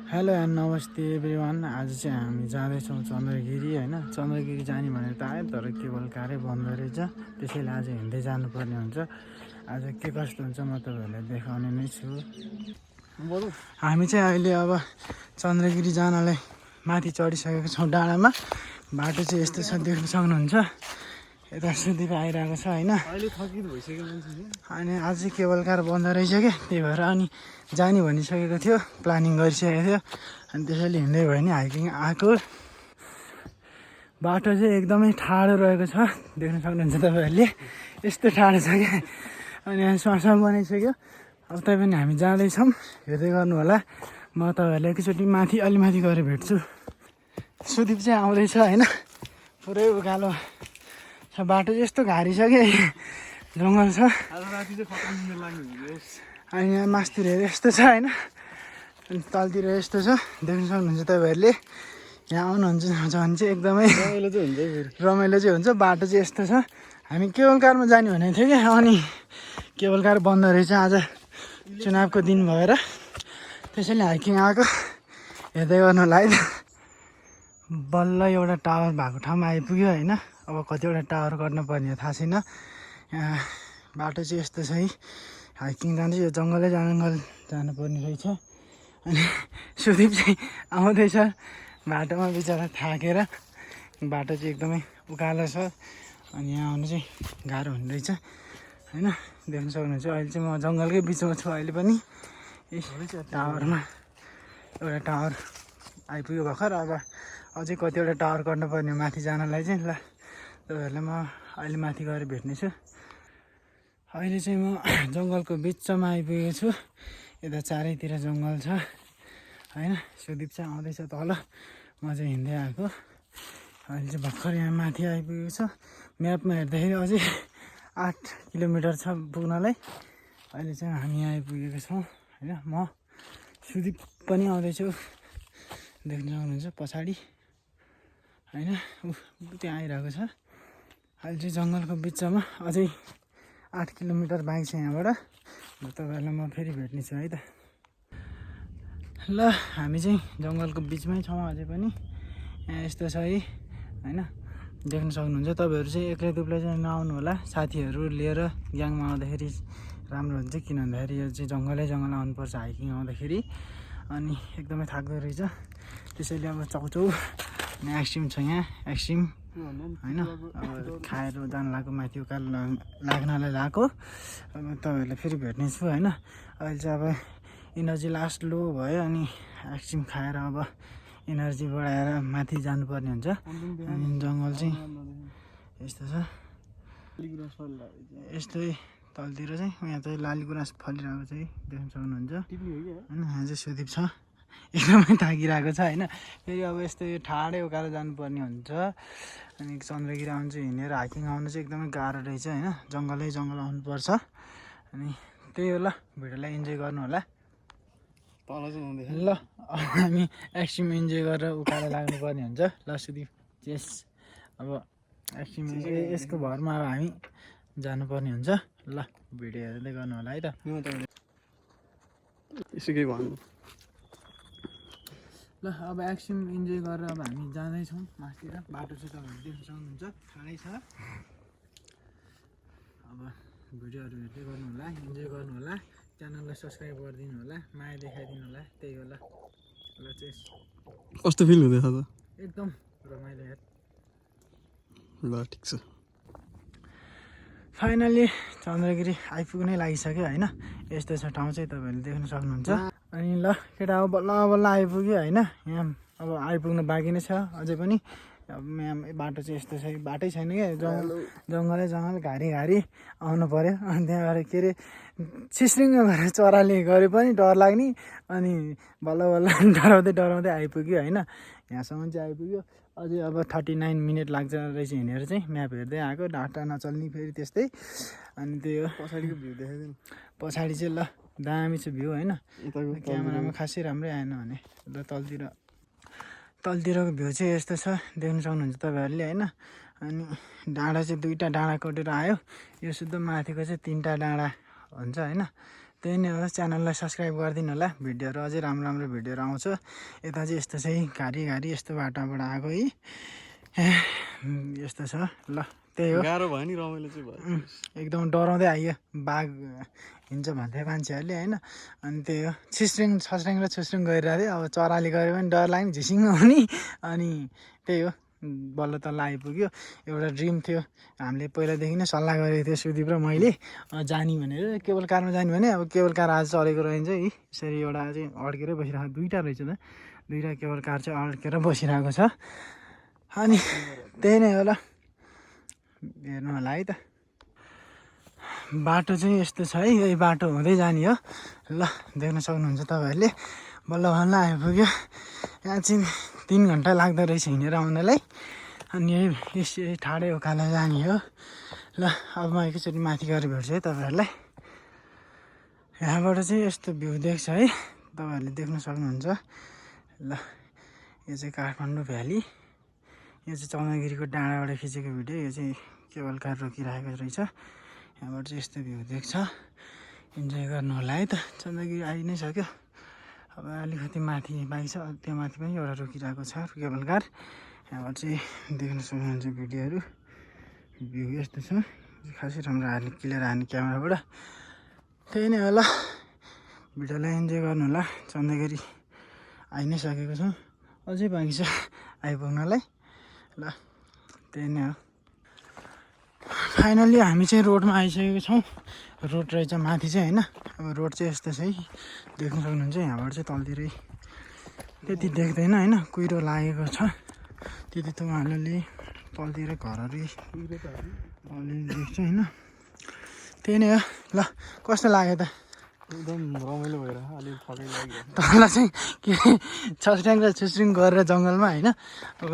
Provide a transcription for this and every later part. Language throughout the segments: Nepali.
हेलो एन्ड नमस्ते एभ्रिवान। आज चाहिँ हामी जाँदैछौँ चन्द्रगिरी होइन। चन्द्रगिरी जाने भनेर त आयो तर केवल कारै बन्द रहेछ, त्यसैले आज हिँड्दै जानुपर्ने हुन्छ। आज के कस्तो हुन्छ म तपाईँहरूलाई देखाउने नै छु। हामी चाहिँ अहिले अब चन्द्रगिरी जानलाई माथि चढिसकेको छौँ। डाँडामा बाटो चाहिँ यस्तो छ, देख्न सक्नुहुन्छ। यता सुदीप आइरहेको छ होइन। अहिले थकित भइसक्यो मान्छे अनि आज चाहिँ केबल कार बन्द रहेछ क्या, त्यही भएर अनि जाने भनिसकेको थियो, प्लानिङ गरिसकेको थियो। अनि त्यसैले हिँड्दै भयो नि हाइकिङ आएको। बाटो चाहिँ एकदमै ठाडो रहेको छ, देख्न सक्नुहुन्छ तपाईँहरूले। यस्तो ठाडो छ क्या, अनि यहाँ सरसर बनाइसक्यो। अब पनि हामी जाँदैछौँ, हेर्दै गर्नु होला। म तपाईँहरूलाई एकैचोटि अलि माथि गएर भेट्छु। सुदीप चाहिँ आउँदैछ होइन, पुरै उकालो छ बाटो चाहिँ यस्तो घारी छ कि जङ्गल छ। आज राति चाहिँ खतरा निन्द्रा लाग्ने हुन्छ। अनि यहाँ मासतिर यस्तो छ होइन, अनि तलतिर यस्तो छ, देख्न सक्नुहुन्छ तपाईँहरूले। यहाँ आउनुहुन्छ भने चाहिँ एकदमै रमाइलो चाहिँ हुन्छ। बाटो चाहिँ यस्तो छ। हामी केबल कारमा जाने भनेको थियो क्या, अनि केबल कार बन्द रहेछ आज चुनावको दिन भएर, त्यसैले हाइकिङ आएको। हेर्दै गर्नु होला है। बल्ल एउटा टावर भएको ठाउँमा आइपुग्यो होइन। अब कतिवटा टावर गर्न पर्ने थाहा छैन। यहाँ बाटो चाहिँ यस्तो छ है, हाइकिङ जाँदै यो जङ्गल जानुपर्ने रहेछ। अनि सुदीप चाहिँ आउँदैछ बाटोमा, बिचरा थाकेर। बाटो चाहिँ एकदमै उकालो छ, अनि यहाँ आउनु चाहिँ गाह्रो हुने रहेछ होइन। देख्न सक्नुहुन्छ अहिले चाहिँ म जङ्गलकै बिचमा छु अहिले पनि। टावरमा एउटा टावर आइपुग्यो भर्खर। अब अझै कतिवटा टावर गर्नुपर्ने माथि जानलाई चाहिँ। ल तपाईँहरूलाई म अहिले माथि गएर भेट्नेछु। अहिले चाहिँ म जङ्गलको बिचमा आइपुगेको छु। यता चारैतिर जङ्गल छ होइन। सुदीप चाहिँ आउँदैछ तल, म चाहिँ हिँड्दै आएको। अहिले चाहिँ भर्खर यहाँ माथि आइपुगेको छ। म्यापमा हेर्दाखेरि अझै 8 किलोमिटर छ पुग्नलाई। अहिले चाहिँ हामी आइपुगेको छौँ होइन। म सुदीप पनि आउँदैछु, देख्न सक्नुहुन्छ पछाडि होइन। त्यहाँ आइरहेको छ। अहिले चाहिँ जङ्गलको बिचमा अझै 8 किलोमिटर बाइक छ यहाँबाट। तपाईँहरूलाई म फेरि भेट्नेछु है त। ल हामी चाहिँ जङ्गलको बिचमै छौँ अझै पनि। यहाँ यस्तो छ है होइन, देख्न सक्नुहुन्छ। तपाईँहरू चाहिँ एक्लै दुक्लै चाहिँ नआउनु होला, साथीहरू लिएर ग्याङमा आउँदाखेरि राम्रो हुन्छ। किन भन्दाखेरि यो चाहिँ जङ्गल आउनुपर्छ हाइकिङ आउँदाखेरि। अनि एकदमै थाक्दो रहेछ, त्यसैले अब चाउचाउ अनि आइसक्रिम छ यहाँ, आइसक्रिम होइन। अब खाएर जान लाग्यो, माथि उकालो लाग्नलाई लाग्यो। अब तपाईँहरूलाई फेरि भेट्नेछु होइन। अहिले चाहिँ अब इनर्जी लास्ट लो भयो, अनि आइसक्रिम खाएर अब इनर्जी बढाएर माथि जानुपर्ने हुन्छ। अनि जङ्गल चाहिँ यस्तो छ, यस्तै तलतिर चाहिँ यहाँ चाहिँ लालीगुराँस फलिरहेको छ है, देख्न सक्नुहुन्छ होइन। यहाँ चाहिँ सुदीप छ, एकदमै थाकिरहेको छ होइन। फेरि अब यस्तो यो ठाडै उकालो जानुपर्ने हुन्छ। अनि चन्द्रगिरी आउनु चाहिँ हिँडेर हाइकिङ आउनु चाहिँ एकदमै गाह्रो रहेछ होइन। जङ्गल आउनुपर्छ। अनि त्यही हो। ल भिडियोलाई इन्जोय गर्नु होला। ल अब हामी आइसक्रिम इन्जोय गरेर उकालो लाग्नुपर्ने हुन्छ। ल सुदीप चेस। अब आइसक्रिम यसको भरमा अब हामी जानुपर्ने हुन्छ। ल भिडियो हेर्दै गर्नु होला है त। यसो केही भन्नु। ल अब आइसक्रिम इन्जोय गरेर अब हामी जाँदैछौँ माथितिर। बाटो चाहिँ तपाईँहरू देख्न सक्नुहुन्छ, ठाडै छ। अब भिडियोहरू हेर्दै गर्नु होला, इन्जोय गर्नु होला। च्यानललाई सब्सक्राइब गरिदिनु होला, माया देखाइदिनु होला। त्यही हो। ल चाहिँ कस्तो फिल हुँदैछ त? एकदम रमाइलो यार। ल ठिक छ। फाइनली चन्द्रगिरी आइपुग्नै लागिसक्यो होइन। यस्तो छ ठाउँ चाहिँ, तपाईँहरूले देख्न सक्नुहुन्छ। अनि ल केटा अब बल्ल आइपुग्यो होइन। यहाँ अब आइपुग्नु बाँकी नै छ अझै पनि। अब यहाँ बाटो चाहिँ यस्तो छ, बाटै छैन क्या, जङ्गल घारी आउनु पऱ्यो। अनि त्यहाँ गएर के अरे सिस्रिङ्ग गरेर चराले गरे पनि डर लाग्ने। अनि बल्ल डराउँदै आइपुग्यो होइन। यहाँसम्म चाहिँ आइपुग्यो। अझै अब 39 मिनट लाग्छ रहेछ हिँडेर चाहिँ। म्याप हेर्दै आएको, डाटा नचल्ने फेरि त्यस्तै। अनि त्यही हो। पछाडिको भ्यू देखाइदिनु। पछाडि चाहिँ ल दामी छ भ्यू होइन। क्यामेरामा खासै राम्रै आएन भने। ल तलतिरको भ्यू चाहिँ यस्तो छ, देख्न सक्नुहुन्छ तपाईँहरूले होइन। अनि डाँडा चाहिँ 2टा डाँडा कटेर आयो। यो शुद्ध माथिको चाहिँ 3टा डाँडा हुन्छ होइन। त्यही नै हो, च्यानललाई सब्सक्राइब गरिदिनु होला। भिडियोहरू अझै राम्रो राम्रो भिडियोहरू आउँछ। यता चाहिँ यस्तो चाहिँ घारी यस्तो बाटोबाट आएको है, यस्तो छ ल। त्यही हो, गाह्रो भयो नि, रमाइलो चाहिँ भयो। एकदम डराउँदै आइयो बाघ हिँड्छ भन्थे मान्छेहरूले होइन। अनि त्यही हो, छस्र्याङ र छुस्र्याङ गरिरहेको थियो। अब चराले गऱ्यो भने डर लाग्ने, झिसिङ हुने। अनि त्यही हो, बल्ल तल्ल आइपुग्यो। एउटा ड्रिम थियो, हामीले पहिलादेखि नै सल्लाह गरेको थियो सुदीप र मैले जाने भनेर, केबल कारमा जाने भने। अब केबल कार आज चलेको रहन्छ है, यसरी एउटा चाहिँ अड्केरै बसिरहेको, दुईवटा रहेछ त, दुईवटा केबल कार चाहिँ अड्केर बसिरहेको छ। अनि त्यही नै हो ल, हेर्नु होला है त। बाटो चाहिँ यस्तो छ है, यही बाटो हुँदै जाने हो ल। देख्न सक्नुहुन्छ तपाईँहरूले, बल्ल बल्ल आइपुग्यो। यहाँ चाहिँ 3 घन्टा लाग्दो रहेछ हिँडेर आउनलाई। अनि यही ठाडै उकालो जाने हो ल। अब म एकैचोटि माथि गएर भेट्छु है तपाईँहरूलाई। यहाँबाट चाहिँ यस्तो भ्यू देख्छ है, तपाईँहरूले देख्न सक्नुहुन्छ ल। यो चाहिँ काठमाडौँ भ्याली, यो चाहिँ चन्द्रगिरीको डाँडाबाट खिचेको भिडियो। यो चाहिँ केबल कार रोकिरहेको रहेछ। यहाँबाट चाहिँ यस्तो भ्यू देख्छ, इन्जोय गर्नु होला है त। चन्द्रगिरी आइ नै सक्यो, अब अलिकति माथि बाइक छ, त्यो माथि पनि एउटा रोकिरहेको छ केबल कार। यहाँबाट चाहिँ देख्न सक्नुहुन्छ भिडियोहरू, भ्यू यस्तो छ। खासै राम्रो क्लियर हार्ने क्यामेराबाट। त्यही नै हो ल, भिडियोलाई इन्जोय गर्नु होला। चन्द्रगिरी आइ नै सकेको छौँ, अझै बाँकी छ आइपुग्नलाई ल। त्यही नै हो, फाइनल्ली हामी चाहिँ रोडमा आइसकेको छौँ। रोड रहेछ माथि चाहिँ होइन। अब रोड चाहिँ यस्तो छ है, देख्न सक्नुहुन्छ। यहाँबाट चाहिँ तलतिरै त्यति देख्दैन होइन, कुहिरो लागेको छ त्यति त उहाँहरूले। तलतिर घरहरू अलिअलि देख्छ होइन। त्यही नै हो ल। कस्तो लाग्यो त? एकदम रमाइलो भइरहेको, अलिक फकै लाग्यो। तल चाहिँ के छस्र्याङ र छुस्रिङ गरेर जङ्गलमा होइन। अब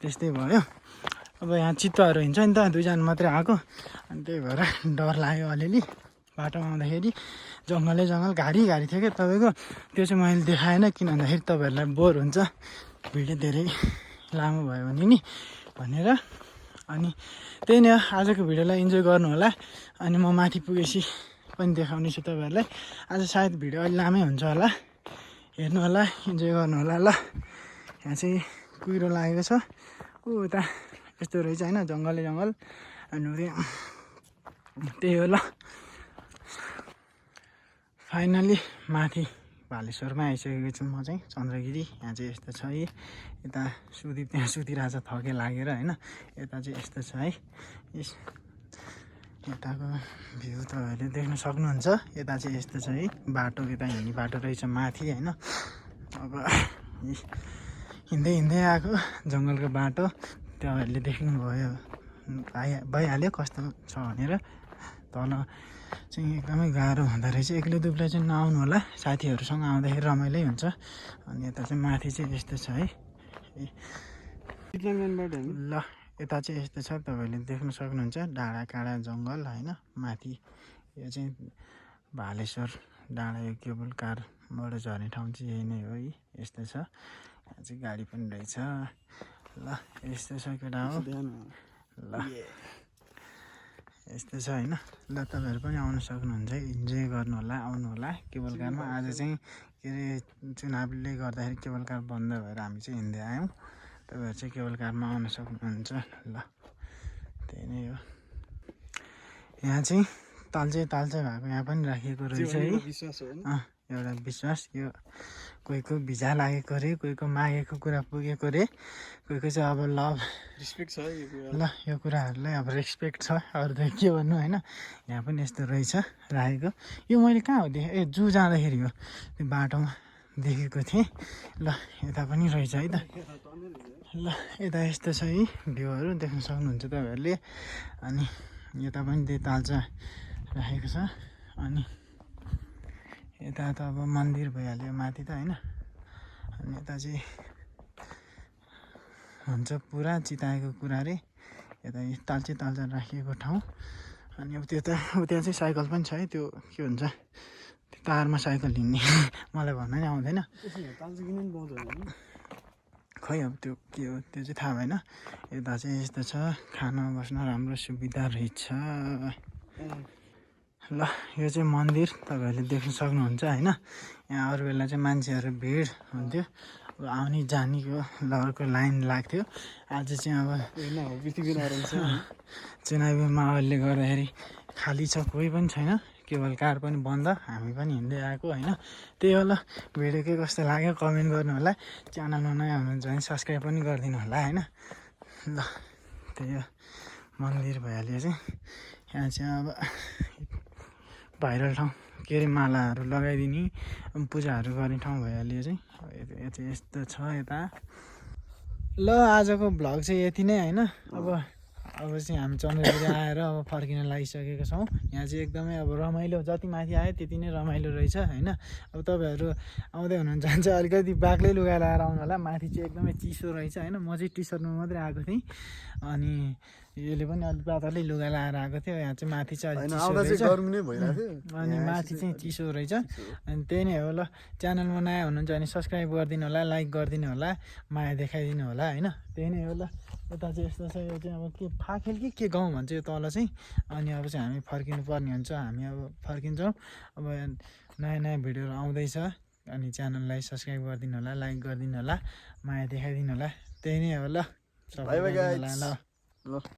त्यस्तै भयो। अब यहाँ चितुवाहरू हिँड्छ नि त, 2 जना मात्रै आएको, अनि त्यही भएर डर लाग्यो अलिअलि। बाटोमा आउँदाखेरि जङ्गल घारी थियो क्या तपाईँको। त्यो चाहिँ मैले देखाएन, किन भन्दाखेरि तपाईँहरूलाई बोर हुन्छ, भिडियो धेरै लामो भयो भने नि भनेर। अनि त्यही नै हो, आजको भिडियोलाई इन्जोय गर्नु होला। अनि म माथि पुगेपछि पनि देखाउने छु तपाईँहरूलाई। आज सायद भिडियो अलि लामै हुन्छ होला, हेर्नु होला, इन्जोय गर्नु होला ल। यहाँ चाहिँ कुहिरो लागेको छ, उता यस्तो रहेछ होइन, जङ्गल। अनि त्यही हो ल। फाइनल्ली माथि भालेश्वरमा आइसकेको छु म चाहिँ, चन्द्रगिरी। यहाँ चाहिँ यस्तो छ है, यता सुदीप त्यहाँ सुतिरहेछ थके लागेर होइन। यता चाहिँ यस्तो छ है, यताको भ्यू तपाईँहरूले देख्न सक्नुहुन्छ। यता चाहिँ यस्तो छ है बाटो, यता हिँड्ने बाटो रहेछ माथि होइन। अब हिँड्दै आएको जङ्गलको बाटो तपाईँहरूले देख्नुभयो, भइहाल्यो कस्तो छ भनेर। तल चाहिँ एकदमै गाह्रो हुँदो रहेछ, एक्लै दुब्लै चाहिँ नआउनु होला, साथीहरूसँग आउँदाखेरि रमाइलो हुन्छ। अनि यता चाहिँ माथि चाहिँ यस्तो छ है ल। यता चाहिँ यस्तो छ, तपाईँहरूले देख्न सक्नुहुन्छ, डाँडा काँडा जङ्गल होइन। माथि यो चाहिँ भालेश्वर डाँडा, यो केबल कारबाट झर्ने ठाउँ चाहिँ यही नै हो है। यस्तो छ, यहाँ चाहिँ गाडी पनि रहेछ ल। यस्तो छ केटा हो ल, यस्तो छ होइन ल। तपाईँहरू पनि आउनु सक्नुहुन्छ, इन्जोय गर्नु होला, आउनु होला केबल कारमा। आज चाहिँ के अरे चुनावले गर्दाखेरि केबल कार बन्द भएर हामी चाहिँ हिँड्दै आयौँ। तपाईँहरू चाहिँ केबल कारमा आउन सक्नुहुन्छ ल। त्यही नै हो, यहाँ चाहिँ तालचे भएको यहाँ पनि राखिएको रहेछ है। एउटा विश्वास, यो कोहीको भिजा लागेको रे, कोहीको मागेको कुरा पुगेको रे, कोहीको चाहिँ अब लभ रेस्पेक्ट छ ल। यो कुराहरूलाई अब रेस्पेक्ट छ, अरू त के भन्नु होइन। यहाँ पनि यस्तो रहेछ राखेको। यो मैले कहाँ हो देखेँ, जू जाँदाखेरि हो, त्यो बाटोमा देखेको थिएँ ल। यता पनि रहेछ है त ल। यता यस्तो छ है भ्यूहरू, देख्न सक्नुहुन्छ तपाईँहरूले। अनि यता पनि त्यही तालचा राखेको छ। अनि यता त अब मन्दिर भइहाल्यो माथि त होइन। अनि यता चाहिँ हुन्छ पुरा चिताएको कुरा रे, यता तालचा राखिएको ठाउँ। अनि अब त्यो त्यहाँ चाहिँ साइकल पनि छ है, त्यो के भन्छ, त्यो तारमा साइकल हिँड्ने मलाई भन्न नि आउँदैन खै। अब त्यो के हो त्यो चाहिँ थाहा भएन। यता चाहिँ यस्तो छ, खाना बस्न राम्रो सुविधा रहेछ। ल यो चाहिँ मन्दिर तपाईँहरूले देख्न सक्नुहुन्छ होइन। यहाँ अरू बेला चाहिँ मान्छेहरू भिड हुन्थ्यो, अब आउने जानेको लहरको लाइन लाग्थ्यो। आज चाहिँ अब चुनावी माहौलले गर्दाखेरि खाली छ, कोही पनि छैन, केवल कार पनि बन्द, हामी पनि हिँड्दै आएको होइन। त्यही होला, भिडियो के कस्तो लाग्यो कमेन्ट गर्नु होला, च्यानलमा नयाँ हुनुहुन्छ भने सब्सक्राइब पनि गरिदिनु होला होइन। ल त्यही हो मन्दिर भइहाल्यो चाहिँ। यहाँ चाहिँ अब भाइरल ठाउँ, के अरे मालाहरू लगाइदिने पूजाहरू गर्ने ठाउँ भइहाल्यो चाहिँ। यो चाहिँ यस्तो छ यता। ल आजको भ्लग चाहिँ यति नै होइन। अब चाहिँ हामी चन्द्रगिरी आएर अब फर्किन लागिसकेको छौँ। यहाँ चाहिँ एकदमै अब रमाइलो, जति माथि आयो त्यति नै रमाइलो रहेछ होइन। अब तपाईँहरू आउँदै हुनुहुन्छ भने चाहिँ अलिकति बाक्लै लुगा लगाएर आउनु होला, माथि चाहिँ एकदमै चिसो रहेछ होइन। म चाहिँ टी सर्टमा मात्रै आएको थिएँ, अनि यसले पनि अलिक पातलै लुगा लगाएर आएको थियो। यहाँ चाहिँ माथि चाहिँ अलिक चिसो रहेछ, अनि माथि चाहिँ चिसो रहेछ। अनि त्यही नै हो। ल च्यानलमा नयाँ हुनुहुन्छ भने सब्सक्राइब गरिदिनु होला, लाइक गरिदिनु होला, माया देखाइदिनु होला होइन। त्यही नै हो। ल यता चाहिँ यस्तो छ, यो चाहिँ अब के फाखेल के गाउँ भन्छ यो तल चाहिँ। अनि अब चाहिँ हामी फर्किनु पर्ने हुन्छ, हामी अब फर्किन्छौँ। अब नयाँ नयाँ भिडियोहरू आउँदैछ, अनि च्यानललाई सब्सक्राइब गरिदिनु होला, लाइक गरिदिनु होला, माया देखाइदिनु होला। त्यही नै हो। ल सबै ल।